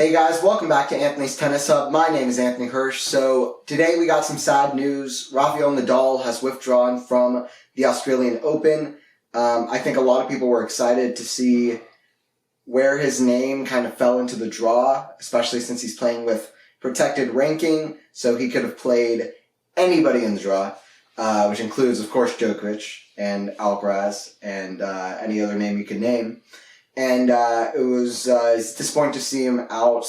Hey guys, welcome back to Anthony's Tennis Hub. My name is Anthony Hirsch. So today we got some sad news. Rafael Nadal has withdrawn from the Australian Open. I think a lot of people were excited to see where his name kind of fell into the draw, especially since he's playing with protected ranking. So he could have played anybody in the draw, which includes, of course, Djokovic and Alcaraz and any other name you could name. And it's disappointing to see him out.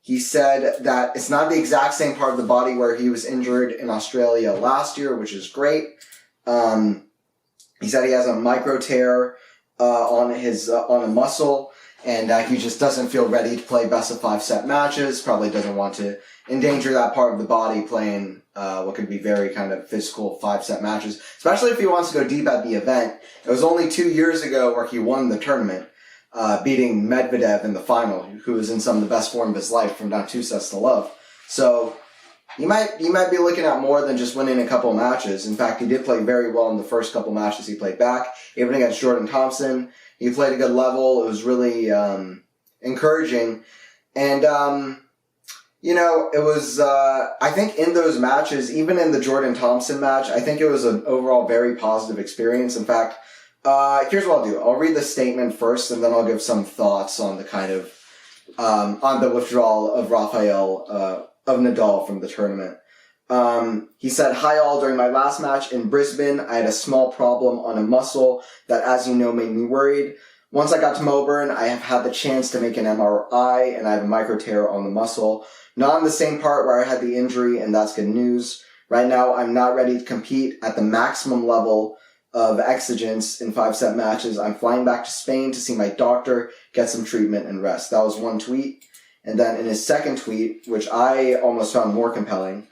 He said that it's not the exact same part of the body where he was injured in Australia last year, which is great. He said he has a micro tear on a muscle, and he just doesn't feel ready to play best of 5-set matches. Probably doesn't want to endanger that part of the body playing what could be very kind of physical 5-set matches, especially if he wants to go deep at the event. It was only 2 years ago where he won the tournament, beating Medvedev in the final, who was in some of the best form of his life from down 2-0. So you might be looking at more than just winning a couple of matches. In fact, he did play very well in the first couple of matches he played back, even against Jordan Thompson. He played a good level. It was really encouraging. And it was, I think in those matches, even in the Jordan Thompson match, I think it was an overall very positive experience. In fact, here's what I'll do. I'll read the statement first, and then I'll give some thoughts on the kind of, on the withdrawal of of Nadal from the tournament. He said, "Hi all, during my last match in Brisbane, I had a small problem on a muscle that, as you know, made me worried. Once I got to Melbourne, I have had the chance to make an MRI, and I have a micro tear on the muscle. Not on the same part where I had the injury, and that's good news. Right now, I'm not ready to compete at the maximum level of exigence in 5-set matches. I'm flying back to Spain to see my doctor, get some treatment, and rest." That was one tweet. And then in his second tweet, which I almost found more compelling,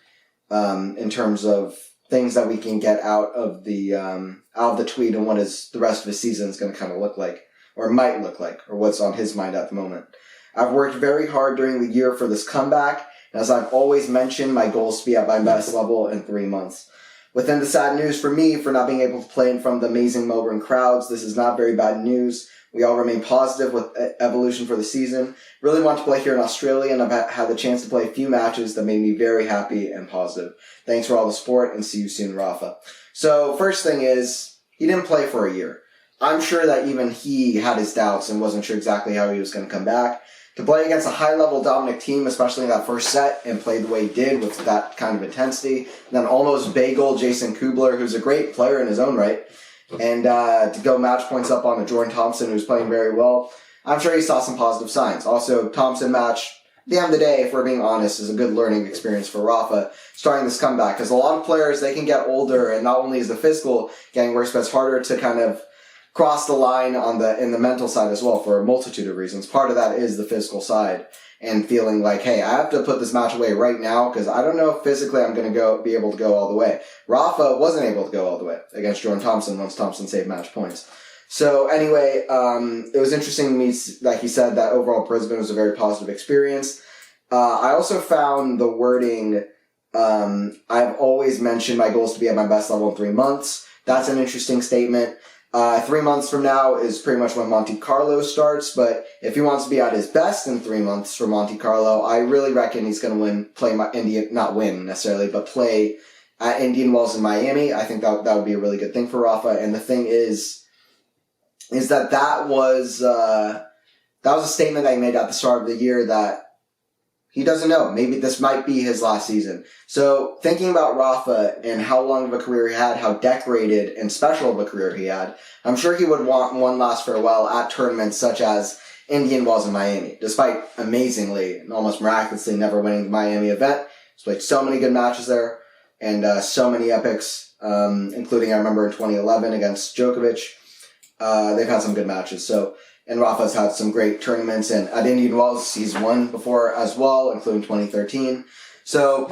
in terms of things that we can get out of the tweet and what the rest of his season is going to kind of look like, or might look like, or what's on his mind at the moment. "I've worked very hard during the year for this comeback, and as I've always mentioned, my goal is to be at my best level in 3 months. Within the sad news for me for not being able to play in front of the amazing Melbourne crowds, this is not very bad news. We all remain positive with evolution for the season. Really want to play here in Australia, and I've had the chance to play a few matches that made me very happy and positive. Thanks for all the support, and see you soon, Rafa." So first thing is, he didn't play for a year. I'm sure that even he had his doubts and wasn't sure exactly how he was going to come back. To play against a high-level dominant team, especially in that first set, and play the way he did with that kind of intensity, and then almost bagel Jason Kubler, who's a great player in his own right, and to go match points up on a Jordan Thompson who's playing very well, I'm sure he saw some positive signs. Also, Thompson match, at the end of the day, if we're being honest, is a good learning experience for Rafa starting this comeback, because a lot of players, they can get older, and not only is the physical getting worse, but it's harder to kind of cross the line in the mental side as well for a multitude of reasons. Part of that is the physical side and feeling like, hey, I have to put this match away right now because I don't know if physically I'm going to be able to go all the way. Rafa wasn't able to go all the way against Jordan Thompson once Thompson saved match points. So anyway, it was interesting to me that he said that overall Brisbane was a very positive experience. I also found the wording, I've always mentioned my goal is to be at my best level in 3 months. That's an interesting statement. 3 months from now is pretty much when Monte Carlo starts, but if he wants to be at his best in 3 months for Monte Carlo, I really reckon he's going to play at Indian Wells in Miami. I think that would be a really good thing for Rafa. And the thing is that was a statement that he made at the start of the year that he doesn't know. Maybe this might be his last season. So thinking about Rafa and how long of a career he had, how decorated and special of a career he had, I'm sure he would want one last farewell at tournaments such as Indian Wells in Miami. Despite amazingly and almost miraculously never winning the Miami event, he's played so many good matches there and so many epics, including I remember in 2011 against Djokovic. They've had some good matches. And Rafa's had some great tournaments, and at Indian Wells, he's won before as well, including 2013. So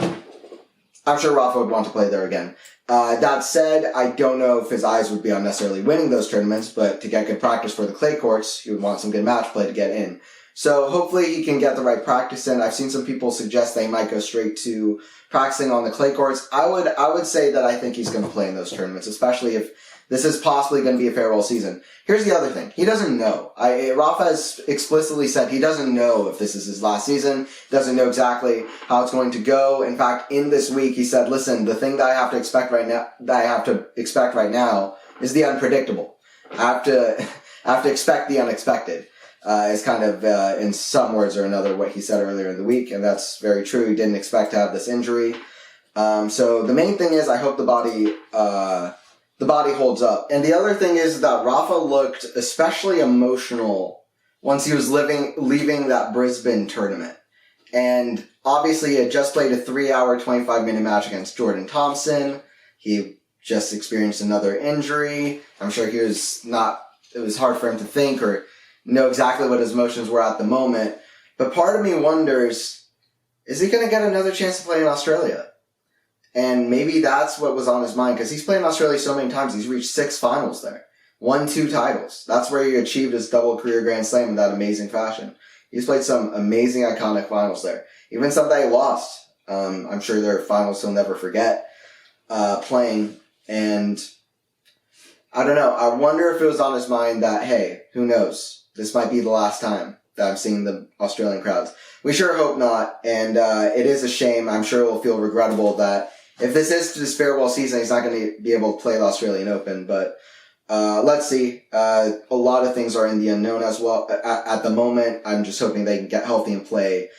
I'm sure Rafa would want to play there again. That said, I don't know if his eyes would be on necessarily winning those tournaments, but to get good practice for the clay courts, he would want some good match play to get in. So hopefully he can get the right practice in. I've seen some people suggest they might go straight to practicing on the clay courts. I would say that I think he's going to play in those tournaments, especially if this is possibly going to be a farewell season. Here's the other thing. He doesn't know. Rafa has explicitly said he doesn't know if this is his last season, doesn't know exactly how it's going to go. In fact, in this week, he said, listen, the thing that I have to expect right now is the unpredictable. I have to expect the unexpected. Is kind of, in some words or another, what he said earlier in the week, and that's very true. He didn't expect to have this injury. So the main thing is I hope the body holds up. And the other thing is that Rafa looked especially emotional once he was leaving that Brisbane tournament. And obviously he had just played a 3-hour, 25-minute match against Jordan Thompson. He just experienced another injury. I'm sure it was hard for him to think or know exactly what his emotions were at the moment. But part of me wonders, is he going to get another chance to play in Australia? And maybe that's what was on his mind, because he's played in Australia so many times. He's reached 6 finals there. Won 2 titles. That's where he achieved his double career Grand Slam in that amazing fashion. He's played some amazing, iconic finals there. Even some that he lost. I'm sure there are finals he'll never forget playing. And I don't know. I wonder if it was on his mind that, hey, who knows? This might be the last time that I'm seeing the Australian crowds. We sure hope not. And it is a shame. I'm sure it will feel regrettable that if this is his farewell season, he's not going to be able to play the Australian Open. But let's see. A lot of things are in the unknown as well. At the moment, I'm just hoping they can get healthy and play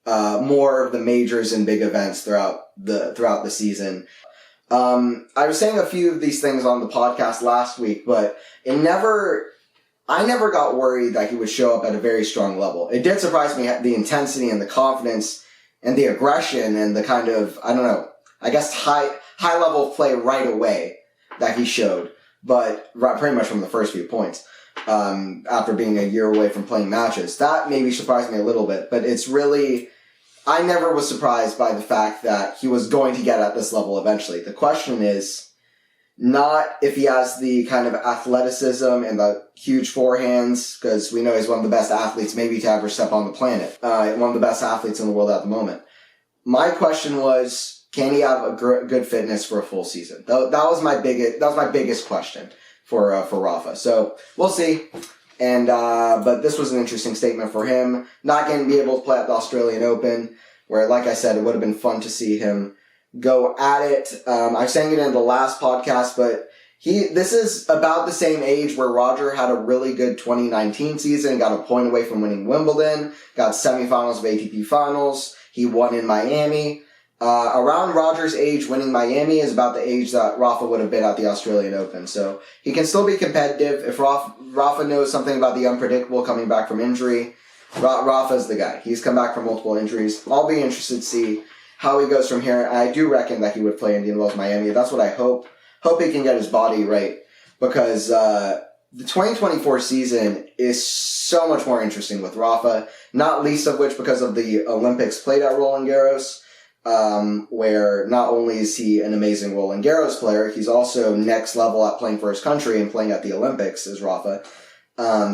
more of the majors and big events throughout the season. I was saying a few of these things on the podcast last week, but I never got worried that he would show up at a very strong level. It did surprise me the intensity and the confidence and the aggression and the kind of, I don't know, I guess high level of play right away that he showed, but pretty much from the first few points, after being a year away from playing matches. That maybe surprised me a little bit, but it's really, I never was surprised by the fact that he was going to get at this level eventually. The question is not if he has the kind of athleticism and the huge forehands, because we know he's one of the best athletes maybe to ever step on the planet. One of the best athletes in the world at the moment. My question was, can he have a good fitness for a full season? That was my biggest question for Rafa. So we'll see. And but this was an interesting statement for him. Not going to be able to play at the Australian Open, where, like I said, it would have been fun to see him go at it. I was saying it in the last podcast, but this is about the same age where Roger had a really good 2019 season, got a point away from winning Wimbledon, got semifinals of ATP finals. He won in Miami. Around Roger's age, winning Miami is about the age that Rafa would have been at the Australian Open. So he can still be competitive. If Rafa knows something about the unpredictable coming back from injury, Rafa's the guy. He's come back from multiple injuries. I'll be interested to see how he goes from here. I do reckon that he would play Indian Wells Miami. That's what I hope. Hope he can get his body right, because the 2024 season is so much more interesting with Rafa, not least of which because of the Olympics played at Roland Garros, where not only is he an amazing Roland Garros player, he's also next level at playing for his country and playing at the Olympics as Rafa.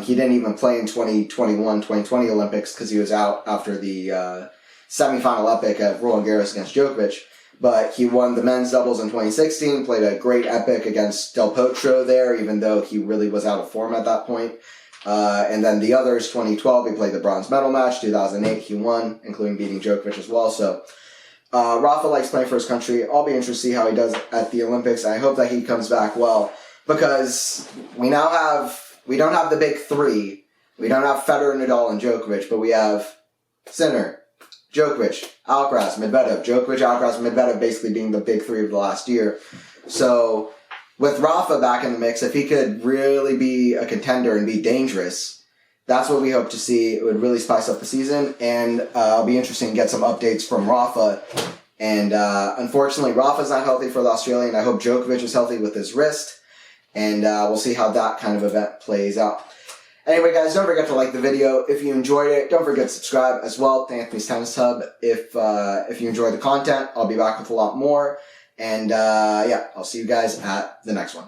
He didn't even play in 2020 Olympics because he was out after the semifinal epic at Roland Garros against Djokovic. But he won the men's doubles in 2016, played a great epic against Del Potro there, even though he really was out of form at that point. And then the others, 2012, he played the bronze medal match. 2008, he won, including beating Djokovic as well. So Rafa likes playing for his country. I'll be interested to see how he does at the Olympics. I hope that he comes back well, because we don't have the big three. We don't have Federer, Nadal, and Djokovic, but we have Sinner, Djokovic, Alcaraz, Medvedev. Djokovic, Alcaraz, Medvedev basically being the big three of the last year. So with Rafa back in the mix, if he could really be a contender and be dangerous, that's what we hope to see. It would really spice up the season, and it'll be interesting to get some updates from Rafa. And unfortunately, Rafa's not healthy for the Australian. I hope Djokovic is healthy with his wrist, and we'll see how that kind of event plays out. Anyway, guys, don't forget to like the video. If you enjoyed it, don't forget to subscribe as well to Anthony's Tennis Hub. If you enjoyed the content, I'll be back with a lot more. And yeah, I'll see you guys at the next one.